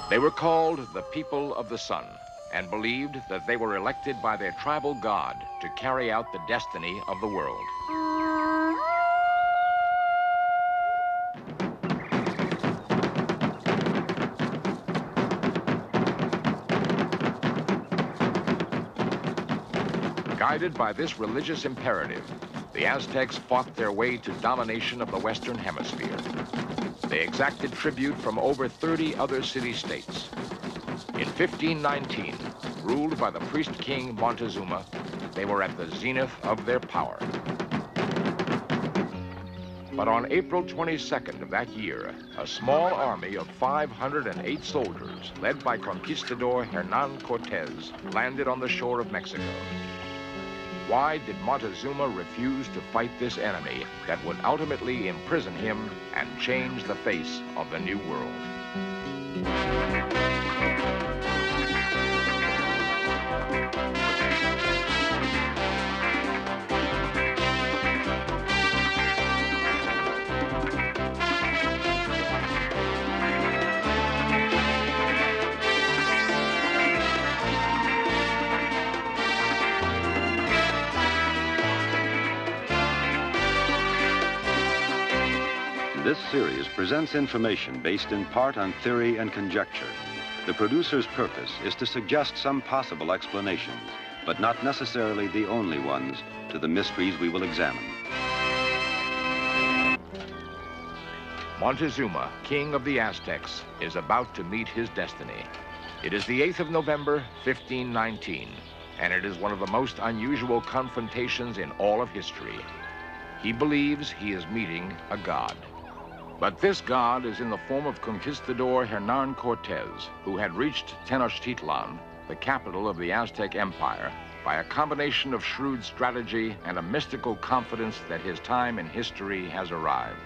They were called the people of the sun and believed that they were elected by their tribal god to carry out the destiny of the world. Guided by this religious imperative, the Aztecs fought their way to domination of the Western Hemisphere. They exacted tribute from over 30 other city-states. In 1519, ruled by the priest-king Montezuma, they were at the zenith of their power. But on April 22nd of that year, a small army of 508 soldiers, led by Conquistador Hernan Cortez, landed on the shore of Mexico. Why did Montezuma refuse to fight this enemy that would ultimately imprison him and change the face of the New World? This series presents information based in part on theory and conjecture. The producer's purpose is to suggest some possible explanations, but not necessarily the only ones, to the mysteries we will examine. Montezuma, king of the Aztecs, is about to meet his destiny. It is the 8th of November, 1519, and it is one of the most unusual confrontations in all of history. He believes he is meeting a god. But this god is in the form of Conquistador Hernan Cortez, who had reached Tenochtitlan, the capital of the Aztec Empire, by a combination of shrewd strategy and a mystical confidence that his time in history has arrived.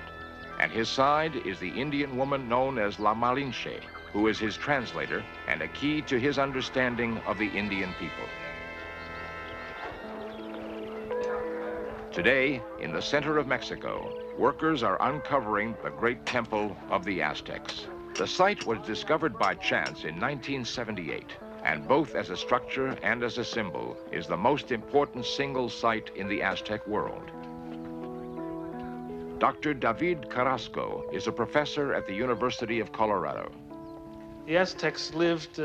At his side is the Indian woman known as La Malinche, who is his translator and a key to his understanding of the Indian people. Today, in the center of Mexico, workers are uncovering the great temple of the Aztecs. The site was discovered by chance in 1978, and both as a structure and as a symbol is the most important single site in the Aztec world. Dr. David Carrasco is a professor at the University of Colorado. The Aztecs lived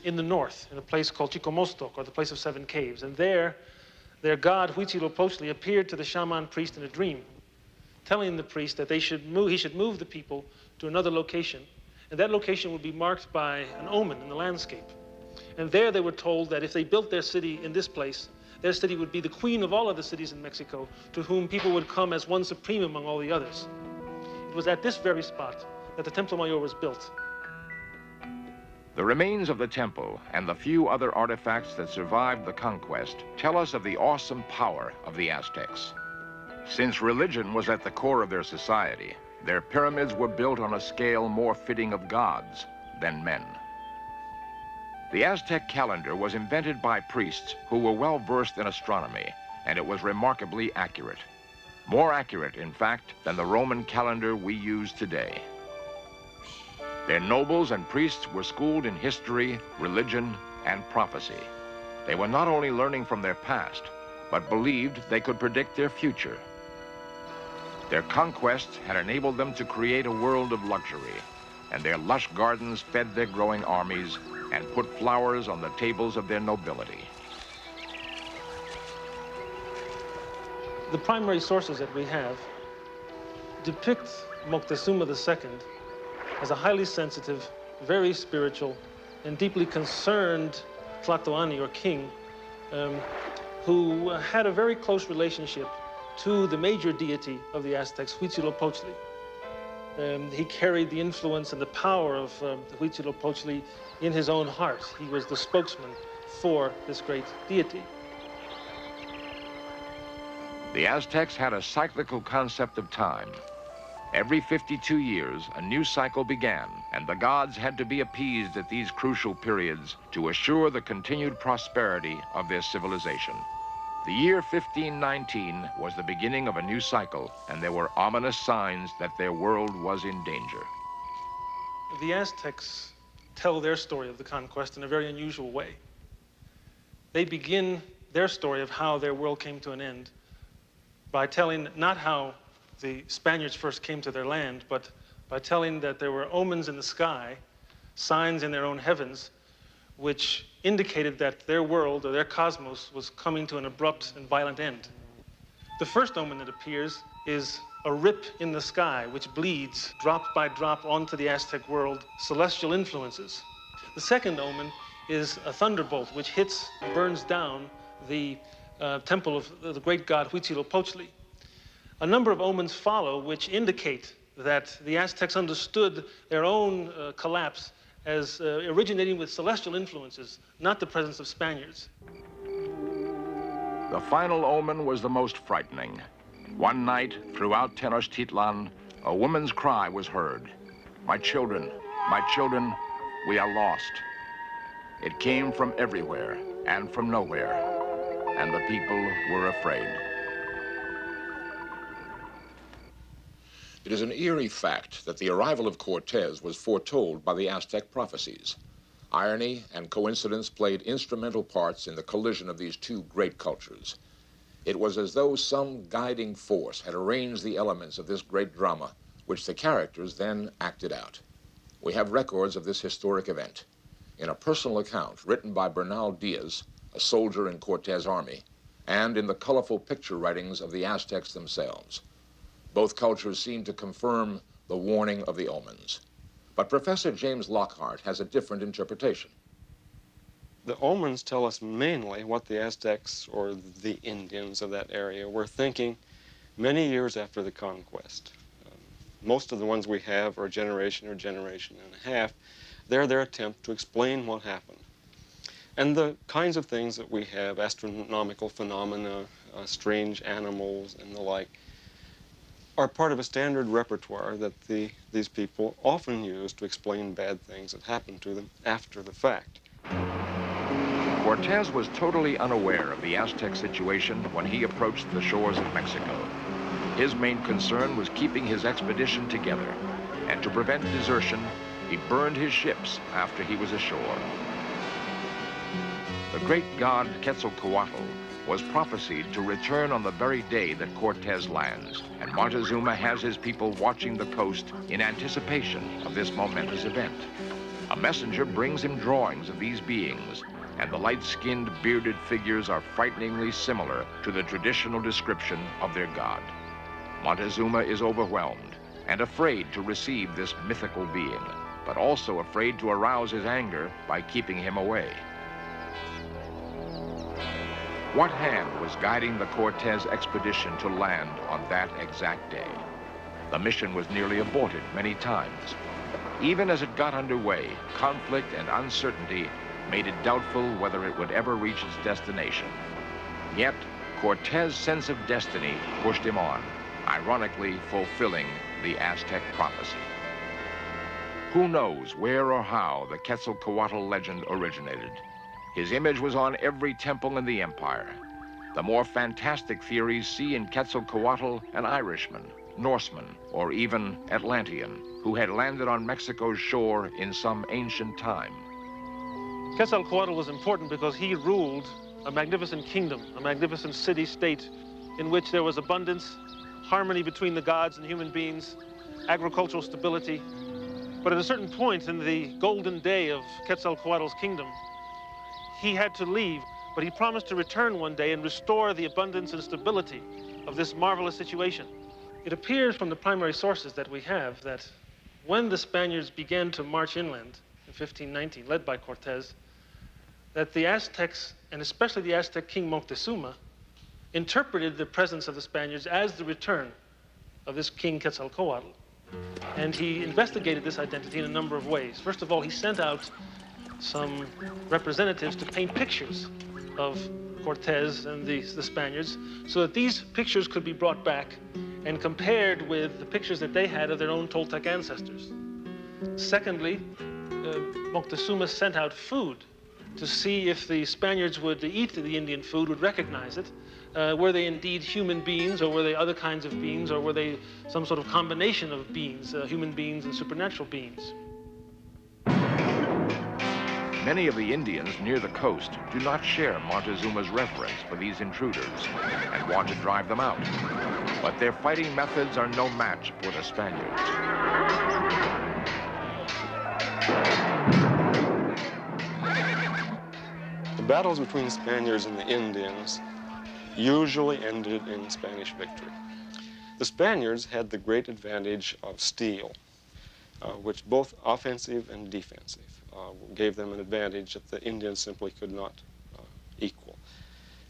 in the north, in a place called Chicomostoc, or the place of seven caves, and there, their god Huitzilopochtli appeared to the shaman priest in a dream, telling the priest that he should move the people to another location, and that location would be marked by an omen in the landscape. And there they were told that if they built their city in this place, their city would be the queen of all of the cities in Mexico, to whom people would come as one supreme among all the others. It was at this very spot that the Templo Mayor was built. The remains of the temple and the few other artifacts that survived the conquest tell us of the awesome power of the Aztecs. Since religion was at the core of their society, their pyramids were built on a scale more fitting of gods than men. The Aztec calendar was invented by priests who were well versed in astronomy, and it was remarkably accurate. More accurate, in fact, than the Roman calendar we use today. Their nobles and priests were schooled in history, religion, and prophecy. They were not only learning from their past, but believed they could predict their future. Their conquests had enabled them to create a world of luxury, and their lush gardens fed their growing armies and put flowers on the tables of their nobility. The primary sources that we have depict Moctezuma II as a highly sensitive, very spiritual, and deeply concerned Tlatoani, or king, who had a very close relationship to the major deity of the Aztecs, Huitzilopochtli. He carried the influence and the power of Huitzilopochtli in his own heart. He was the spokesman for this great deity. The Aztecs had a cyclical concept of time. Every 52 years, a new cycle began, and the gods had to be appeased at these crucial periods to assure the continued prosperity of their civilization. The year 1519 was the beginning of a new cycle, and there were ominous signs that their world was in danger. The Aztecs tell their story of the conquest in a very unusual way. They begin their story of how their world came to an end by telling not how the Spaniards first came to their land, but by telling that there were omens in the sky, signs in their own heavens, which indicated that their world or their cosmos was coming to an abrupt and violent end. The first omen that appears is a rip in the sky, which bleeds drop by drop onto the Aztec world, celestial influences. The second omen is a thunderbolt, which hits, burns down the temple of the great god Huitzilopochtli. A number of omens follow, which indicate that the Aztecs understood their own collapse as originating with celestial influences, not the presence of Spaniards. The final omen was the most frightening. One night, throughout Tenochtitlan, a woman's cry was heard. My children, we are lost." It came from everywhere and from nowhere, and the people were afraid. It is an eerie fact that the arrival of Cortez was foretold by the Aztec prophecies. Irony and coincidence played instrumental parts in the collision of these two great cultures. It was as though some guiding force had arranged the elements of this great drama, which the characters then acted out. We have records of this historic event in a personal account written by Bernal Diaz, a soldier in Cortez' army, and in the colorful picture writings of the Aztecs themselves. Both cultures seem to confirm the warning of the omens. But Professor James Lockhart has a different interpretation. The omens tell us mainly what the Aztecs, or the Indians of that area, were thinking many years after the conquest. Most of the ones we have are a generation or generation and a half. They're their attempt to explain what happened. And the kinds of things that we have, astronomical phenomena, strange animals, and the like, are part of a standard repertoire that these people often use to explain bad things that happen to them after the fact. Cortez was totally unaware of the Aztec situation when he approached the shores of Mexico. His main concern was keeping his expedition together, and to prevent desertion, he burned his ships after he was ashore. The great god Quetzalcoatl was prophesied to return on the very day that Cortez lands, and Montezuma has his people watching the coast in anticipation of this momentous event. A messenger brings him drawings of these beings, and the light-skinned, bearded figures are frighteningly similar to the traditional description of their god. Montezuma is overwhelmed and afraid to receive this mythical being, but also afraid to arouse his anger by keeping him away. What hand was guiding the Cortez expedition to land on that exact day? The mission was nearly aborted many times. Even as it got underway, conflict and uncertainty made it doubtful whether it would ever reach its destination. Yet, Cortez's sense of destiny pushed him on, ironically fulfilling the Aztec prophecy. Who knows where or how the Quetzalcoatl legend originated? His image was on every temple in the empire. The more fantastic theories see in Quetzalcoatl an Irishman, Norseman, or even Atlantean, who had landed on Mexico's shore in some ancient time. Quetzalcoatl was important because he ruled a magnificent kingdom, a magnificent city-state in which there was abundance, harmony between the gods and human beings, agricultural stability. But at a certain point in the golden day of Quetzalcoatl's kingdom, he had to leave, but he promised to return one day and restore the abundance and stability of this marvelous situation. It appears from the primary sources that we have that when the Spaniards began to march inland in 1519, led by Cortez, that the Aztecs, and especially the Aztec king Moctezuma, interpreted the presence of the Spaniards as the return of this king Quetzalcoatl. And he investigated this identity in a number of ways. First of all, he sent out some representatives to paint pictures of Cortez and the Spaniards so that these pictures could be brought back and compared with the pictures that they had of their own Toltec ancestors. Secondly, Moctezuma sent out food to see if the Spaniards would eat the Indian food, would recognize it. Were they indeed human beings, or were they other kinds of beings, or were they some sort of combination of beings, human beings and supernatural beings? Many of the Indians near the coast do not share Montezuma's reverence for these intruders and want to drive them out. But their fighting methods are no match for the Spaniards. The battles between the Spaniards and the Indians usually ended in Spanish victory. The Spaniards had the great advantage of steel, which both offensive and defensive gave them an advantage that the Indians simply could not equal.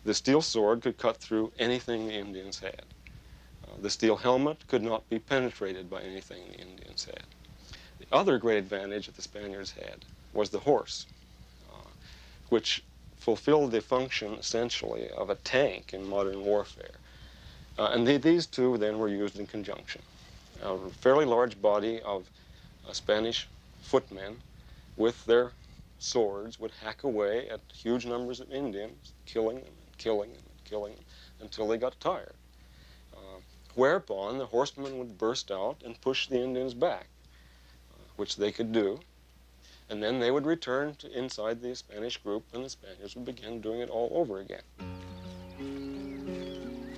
The steel sword could cut through anything the Indians had. The steel helmet could not be penetrated by anything the Indians had. The other great advantage that the Spaniards had was the horse, which fulfilled the function, essentially, of a tank in modern warfare. And these two then were used in conjunction. A fairly large body of Spanish footmen with their swords would hack away at huge numbers of Indians, killing them and killing them and killing them until they got tired. Whereupon the horsemen would burst out and push the Indians back, which they could do. And then they would return to inside the Spanish group, and the Spaniards would begin doing it all over again.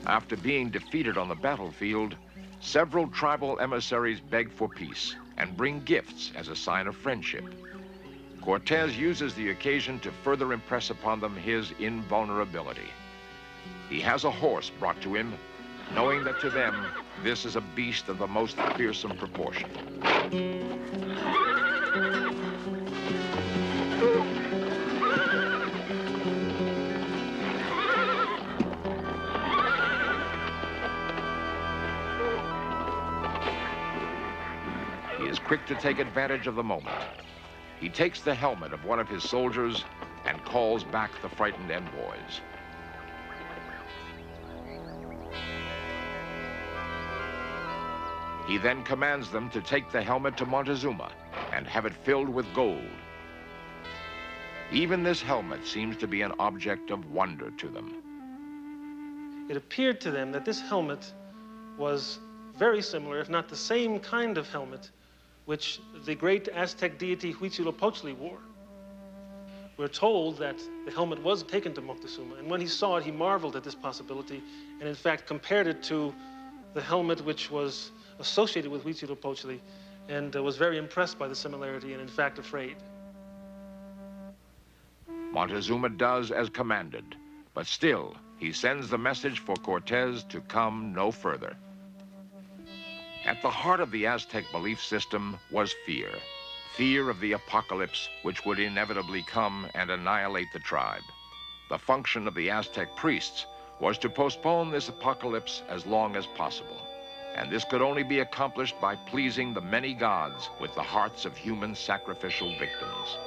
After being defeated on the battlefield, several tribal emissaries beg for peace and bring gifts as a sign of friendship. Cortez uses the occasion to further impress upon them his invulnerability. He has a horse brought to him, knowing that to them, this is a beast of the most fearsome proportion. He is quick to take advantage of the moment. He takes the helmet of one of his soldiers and calls back the frightened envoys. He then commands them to take the helmet to Montezuma and have it filled with gold. Even this helmet seems to be an object of wonder to them. It appeared to them that this helmet was very similar, if not the same kind of helmet, which the great Aztec deity Huitzilopochtli wore. We're told that the helmet was taken to Moctezuma, and when he saw it, he marveled at this possibility, and in fact compared it to the helmet which was associated with Huitzilopochtli, and was very impressed by the similarity, and in fact afraid. Montezuma does as commanded, but still, he sends the message for Cortez to come no further. At the heart of the Aztec belief system was fear. Fear of the apocalypse, which would inevitably come and annihilate the tribe. The function of the Aztec priests was to postpone this apocalypse as long as possible. And this could only be accomplished by pleasing the many gods with the hearts of human sacrificial victims.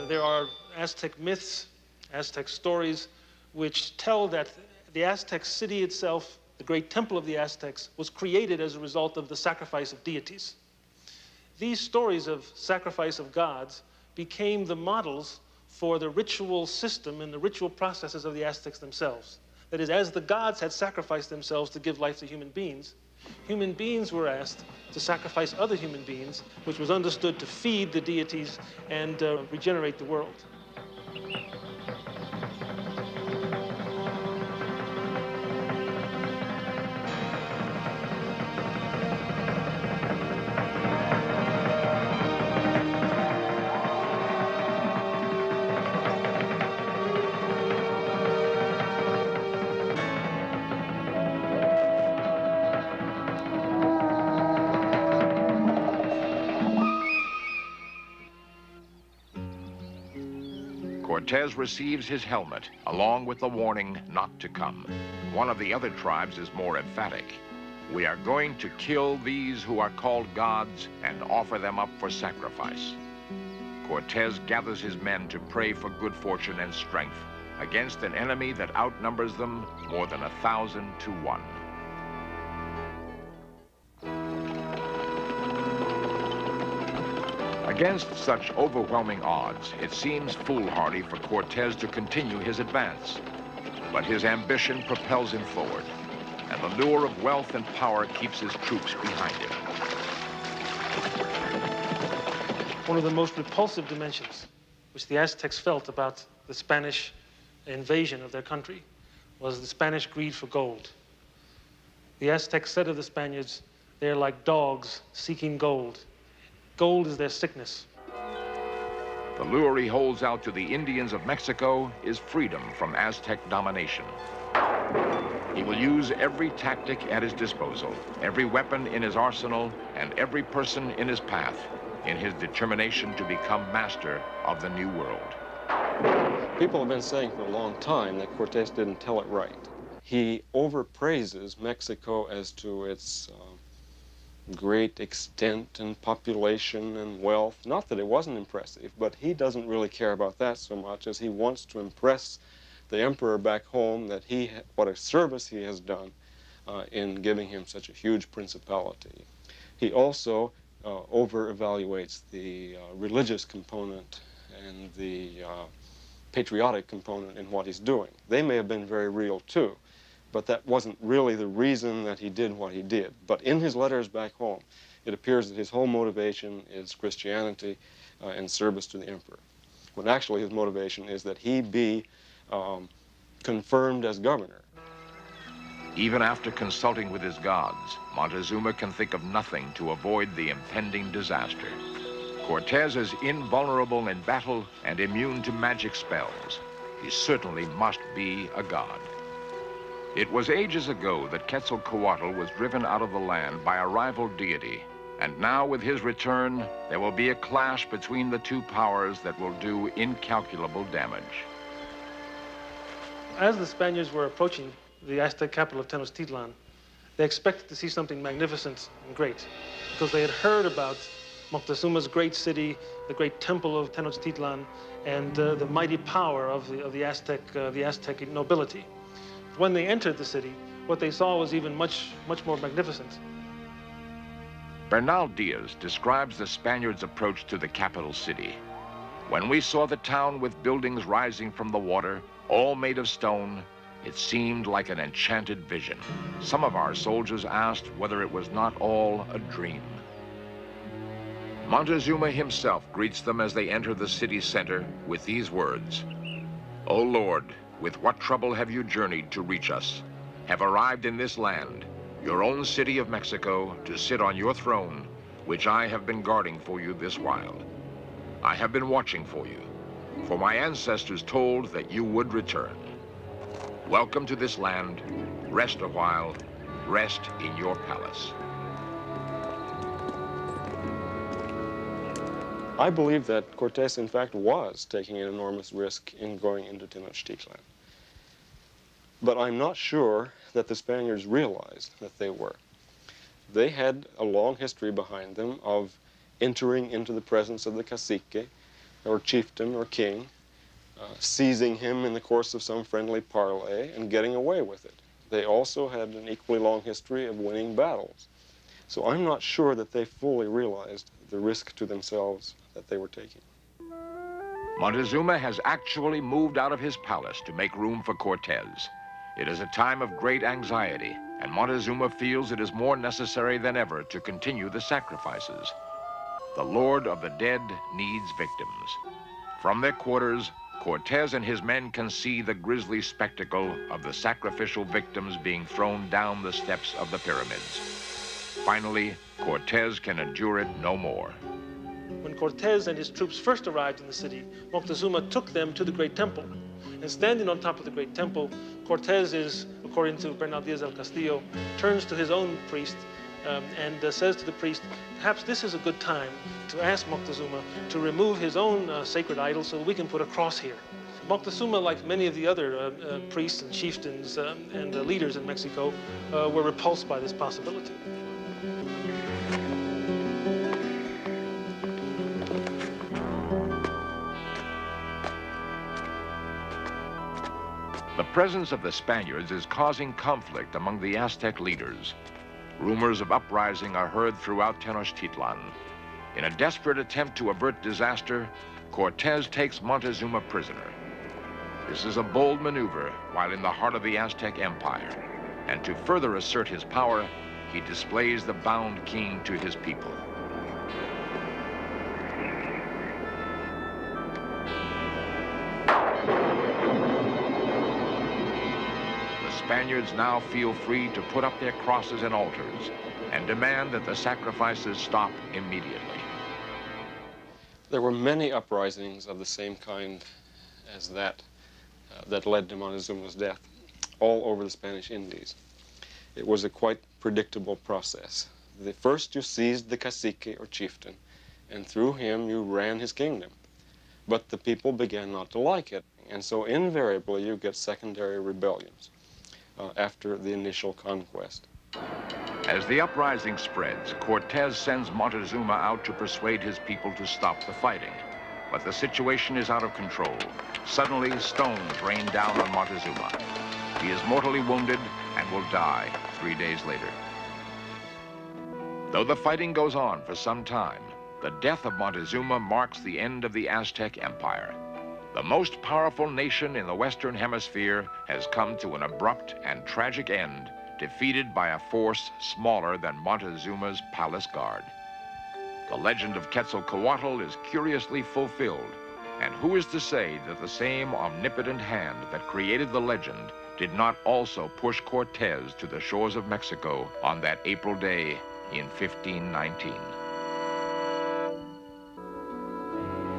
There are Aztec myths, Aztec stories, which tell that the Aztec city itself, the great temple of the Aztecs, was created as a result of the sacrifice of deities. These stories of sacrifice of gods became the models for the ritual system and the ritual processes of the Aztecs themselves. That is, as the gods had sacrificed themselves to give life to human beings were asked to sacrifice other human beings, which was understood to feed the deities and regenerate the world. Cortez receives his helmet, along with the warning not to come. One of the other tribes is more emphatic. We are going to kill these who are called gods and offer them up for sacrifice. Cortez gathers his men to pray for good fortune and strength against an enemy that outnumbers them more than 1,000 to 1. Against such overwhelming odds, it seems foolhardy for Cortez to continue his advance. But his ambition propels him forward, and the lure of wealth and power keeps his troops behind him. One of the most repulsive dimensions which the Aztecs felt about the Spanish invasion of their country was the Spanish greed for gold. The Aztecs said of the Spaniards, they're like dogs seeking gold. Gold is their sickness. The lure he holds out to the Indians of Mexico is freedom from Aztec domination. He will use every tactic at his disposal, every weapon in his arsenal, and every person in his path in his determination to become master of the New World. People have been saying for a long time that Cortés didn't tell it right. He overpraises Mexico as to its great extent and population and wealth. Not that it wasn't impressive, but he doesn't really care about that so much as he wants to impress the emperor back home that what a service he has done in giving him such a huge principality. He also over-evaluates the religious component and the patriotic component in what he's doing. They may have been very real too, but that wasn't really the reason that he did what he did. But in his letters back home, it appears that his whole motivation is Christianity and service to the emperor, when actually his motivation is that he be confirmed as governor. Even after consulting with his gods, Montezuma can think of nothing to avoid the impending disaster. Cortés is invulnerable in battle and immune to magic spells. He certainly must be a god. It was ages ago that Quetzalcoatl was driven out of the land by a rival deity, and now with his return, there will be a clash between the two powers that will do incalculable damage. As the Spaniards were approaching the Aztec capital of Tenochtitlan, they expected to see something magnificent and great, because they had heard about Moctezuma's great city, the great temple of Tenochtitlan, and the mighty power of the Aztec nobility. When they entered the city, what they saw was even much more magnificent. Bernal Diaz describes the Spaniards' approach to the capital city. When we saw the town with buildings rising from the water, all made of stone, it seemed like an enchanted vision. Some of our soldiers asked whether it was not all a dream. Montezuma himself greets them as they enter the city center with these words: "O Lord, with what trouble have you journeyed to reach us, have arrived in this land, your own city of Mexico, to sit on your throne, which I have been guarding for you this while. I have been watching for you, for my ancestors told that you would return. Welcome to this land, rest a while, rest in your palace." I believe that Cortés, in fact, was taking an enormous risk in going into Tenochtitlan. But I'm not sure that the Spaniards realized that they were. They had a long history behind them of entering into the presence of the cacique, or chieftain, or king, seizing him in the course of some friendly parley and getting away with it. They also had an equally long history of winning battles. So I'm not sure that they fully realized the risk to themselves that they were taking. Montezuma has actually moved out of his palace to make room for Cortés. It is a time of great anxiety, and Montezuma feels it is more necessary than ever to continue the sacrifices. The Lord of the Dead needs victims. From their quarters, Cortés and his men can see the grisly spectacle of the sacrificial victims being thrown down the steps of the pyramids. Finally, Cortés can endure it no more. When Cortés and his troops first arrived in the city, Moctezuma took them to the great temple. And standing on top of the great temple, Cortés is, according to Bernal Diaz del Castillo, turns to his own priest and says to the priest, perhaps this is a good time to ask Moctezuma to remove his own sacred idol so that we can put a cross here. Moctezuma, like many of the other priests and chieftains and leaders in Mexico, were repulsed by this possibility. The presence of the Spaniards is causing conflict among the Aztec leaders. Rumors of uprising are heard throughout Tenochtitlan. In a desperate attempt to avert disaster, Cortés takes Montezuma prisoner. This is a bold maneuver while in the heart of the Aztec Empire. And to further assert his power, he displays the bound king to his people. Spaniards now feel free to put up their crosses and altars and demand that the sacrifices stop immediately. There were many uprisings of the same kind as that that led to Montezuma's death all over the Spanish Indies. It was a quite predictable process. First you seized the cacique or chieftain, and through him you ran his kingdom. But the people began not to like it, and so invariably you get secondary rebellions after the initial conquest. As the uprising spreads, Cortez sends Montezuma out to persuade his people to stop the fighting. But the situation is out of control. Suddenly, stones rain down on Montezuma. He is mortally wounded and will die 3 days later. Though the fighting goes on for some time, the death of Montezuma marks the end of the Aztec Empire. The most powerful nation in the Western Hemisphere has come to an abrupt and tragic end, defeated by a force smaller than Montezuma's palace guard. The legend of Quetzalcoatl is curiously fulfilled, and who is to say that the same omnipotent hand that created the legend did not also push Cortez to the shores of Mexico on that April day in 1519?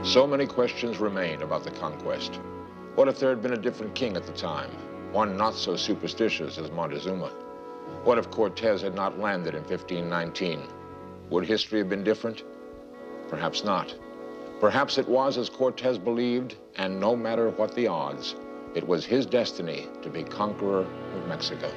So many questions remain about the conquest. What if there had been a different king at the time, one not so superstitious as Montezuma? What if Cortez had not landed in 1519? Would history have been different? Perhaps not. Perhaps it was as Cortez believed, and no matter what the odds, it was his destiny to be conqueror of Mexico.